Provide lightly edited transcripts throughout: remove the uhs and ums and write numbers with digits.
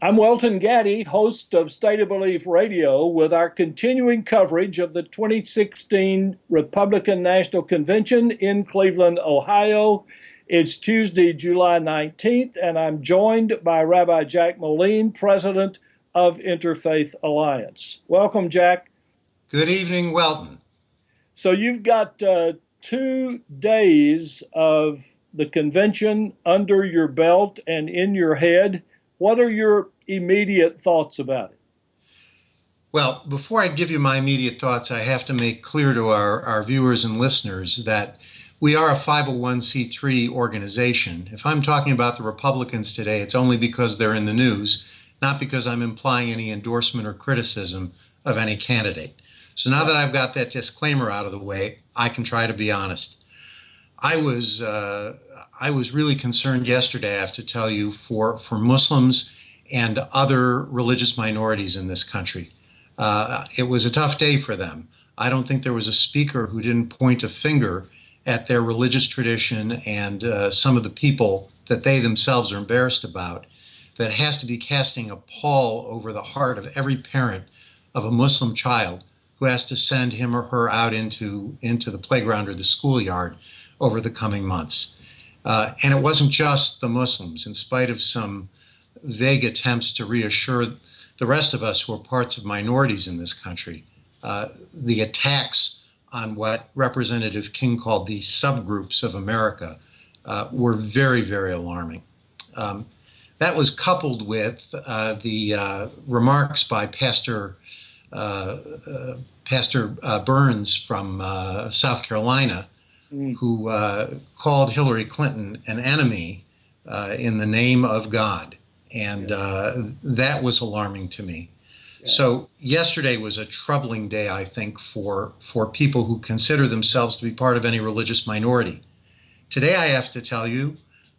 I'm Welton Gaddy, host of State of Belief Radio, with our continuing coverage of the 2016 Republican National Convention in Cleveland, Ohio. It's Tuesday, July 19th, and I'm joined by Rabbi Jack Moline, president of Interfaith Alliance. Welcome, Jack. Good evening, Welton. So you've got 2 days of the convention under your belt and in your head. What are your immediate thoughts about it? Well, before I give you my immediate thoughts, I have to make clear to our viewers and listeners that we are a 501c3 organization. If I'm talking about the Republicans today, it's only because they're in the news, not because I'm implying any endorsement or criticism of any candidate. So now that I've got that disclaimer out of the way, I can try to be honest. I was really concerned yesterday, I have to tell you, for Muslims and other religious minorities in this country. It was a tough day for them. I don't think there was a speaker who didn't point a finger at their religious tradition and some of the people that they themselves are embarrassed about, that has to be casting a pall over the heart of every parent of a Muslim child who has to send him or her out into the playground or the schoolyard over the coming months. And it wasn't just the Muslims. In spite of some vague attempts to reassure the rest of us who are parts of minorities in this country, the attacks on what Representative King called the subgroups of America were very, very alarming. That was coupled with the remarks by Pastor Burns from South Carolina, who called Hillary Clinton an enemy in the name of God. And that was alarming to me. Yeah. So yesterday was a troubling day, I think, for people who consider themselves to be part of any religious minority. Today, I have to tell you,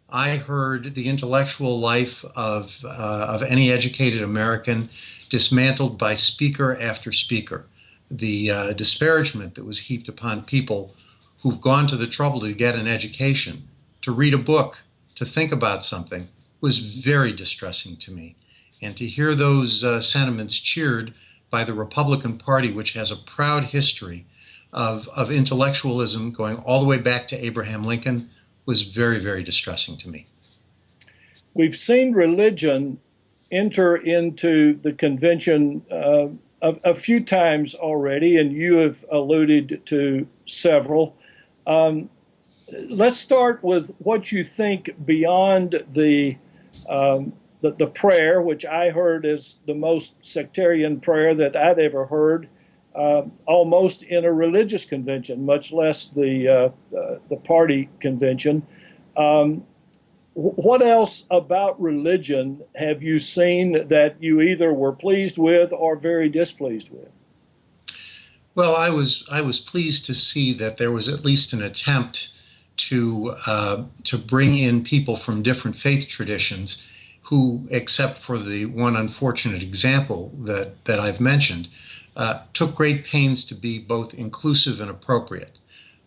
I heard the intellectual life of any educated American dismantled by speaker after speaker. The disparagement that was heaped upon people who've gone to the trouble to get an education, to read a book, to think about something, was very distressing to me. And to hear those sentiments cheered by the Republican Party, which has a proud history of intellectualism going all the way back to Abraham Lincoln, was very, very distressing to me. We've seen religion enter into the convention a few times already, and you have alluded to several. Let's start with what you think beyond the prayer, which I heard is the most sectarian prayer that I'd ever heard, almost in a religious convention, much less the party convention. What else about religion have you seen that you either were pleased with or very displeased with? Well, I was pleased to see that there was at least an attempt to bring in people from different faith traditions who, except for the one unfortunate example that I've mentioned, took great pains to be both inclusive and appropriate.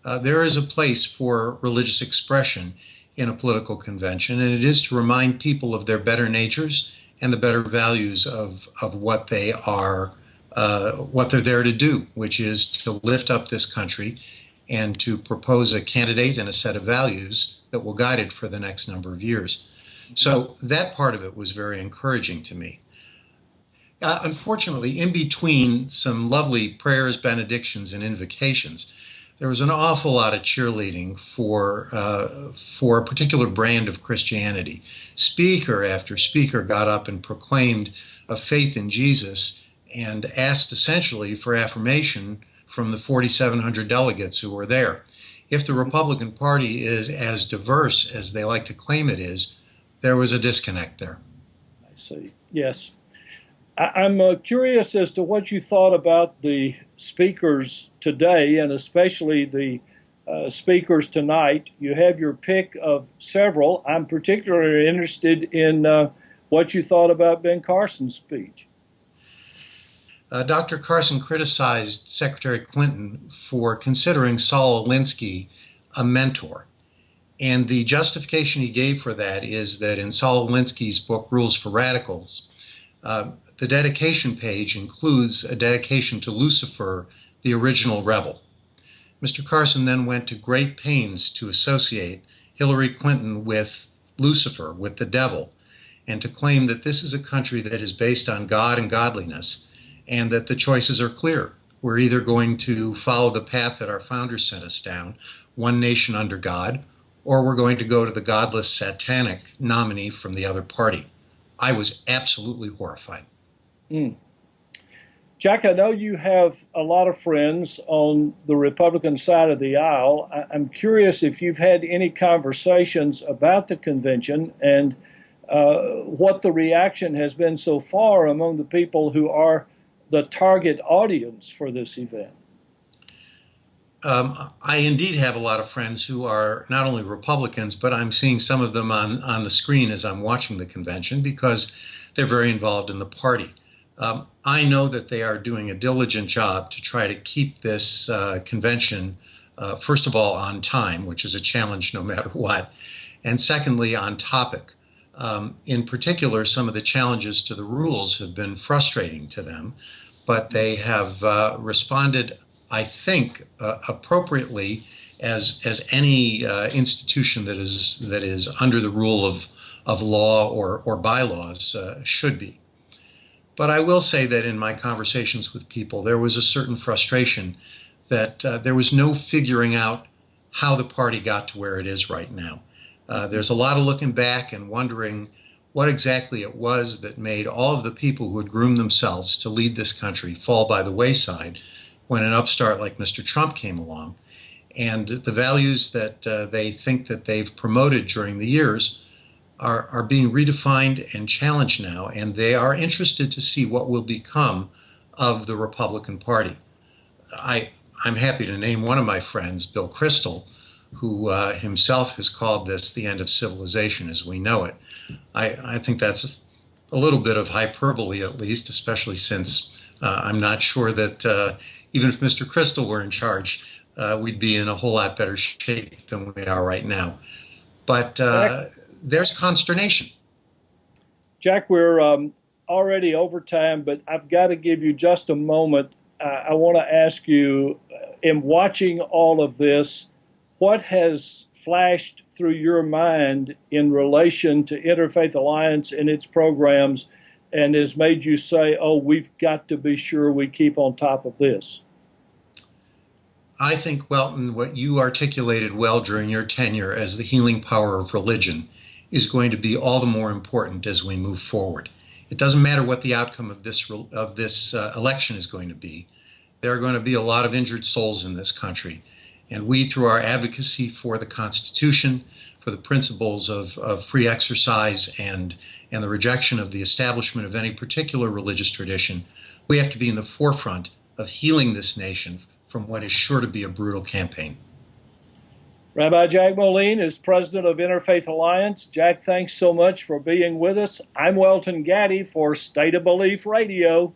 There is a place for religious expression in a political convention, and it is to remind people of their better natures and the better values of what they are, what they're there to do, which is to lift up this country and to propose a candidate and a set of values that will guide it for the next number of years. So that part of it was very encouraging to me. Unfortunately, in between some lovely prayers, benedictions, and invocations, there was an awful lot of cheerleading for a particular brand of Christianity. Speaker after speaker got up and proclaimed a faith in Jesus and asked essentially for affirmation from the 4,700 delegates who were there. If the Republican Party is as diverse as they like to claim it is, there was a disconnect there. I see. Yes. I'm curious as to what you thought about the speakers today, and especially the speakers tonight. You have your pick of several. I'm particularly interested in what you thought about Ben Carson's speech. Dr. Carson criticized Secretary Clinton for considering Saul Alinsky a mentor. And the justification he gave for that is that in Saul Alinsky's book, Rules for Radicals, The dedication page includes a dedication to Lucifer, the original rebel. Mr. Carson then went to great pains to associate Hillary Clinton with Lucifer, with the devil, and to claim that this is a country that is based on God and godliness, and that the choices are clear. We're either going to follow the path that our founders sent us down, one nation under God, or we're going to go to the godless satanic nominee from the other party. I was absolutely horrified. Jack, I know you have a lot of friends on the Republican side of the aisle. I'm curious if you've had any conversations about the convention and what the reaction has been so far among the people who are the target audience for this event. I indeed have a lot of friends who are not only Republicans, but I'm seeing some of them on the screen as I'm watching the convention because they're very involved in the party. I know that they are doing a diligent job to try to keep this convention, first of all, on time, which is a challenge no matter what, and secondly, on topic. In particular, some of the challenges to the rules have been frustrating to them, but they have responded, I think, appropriately as any institution that is under the rule of law or bylaws should be. But I will say that in my conversations with people, there was a certain frustration that there was no figuring out how the party got to where it is right now. There's a lot of looking back and wondering what exactly it was that made all of the people who had groomed themselves to lead this country fall by the wayside when an upstart like Mr. Trump came along. And the values that they think that they've promoted during the years are being redefined and challenged now, and they are interested to see what will become of the Republican Party. I'm happy to name one of my friends, Bill Kristol, who himself has called this the end of civilization as we know it. I think that's a little bit of hyperbole, at least, especially since I'm not sure that even if Mr. Kristol were in charge, we'd be in a whole lot better shape than we are right now. But there's consternation. Jack, we're already over time, but I've got to give you just a moment. I want to ask you, in watching all of this, what has flashed through your mind in relation to Interfaith Alliance and its programs and has made you say, oh, we've got to be sure we keep on top of this? I think, Welton, what you articulated well during your tenure as the healing power of religion is going to be all the more important as we move forward. It doesn't matter what the outcome of this election is going to be. There are going to be a lot of injured souls in this country. And we, through our advocacy for the Constitution, for the principles of free exercise and the rejection of the establishment of any particular religious tradition, we have to be in the forefront of healing this nation from what is sure to be a brutal campaign. Rabbi Jack Moline is president of Interfaith Alliance. Jack, thanks so much for being with us. I'm Welton Gaddy for State of Belief Radio.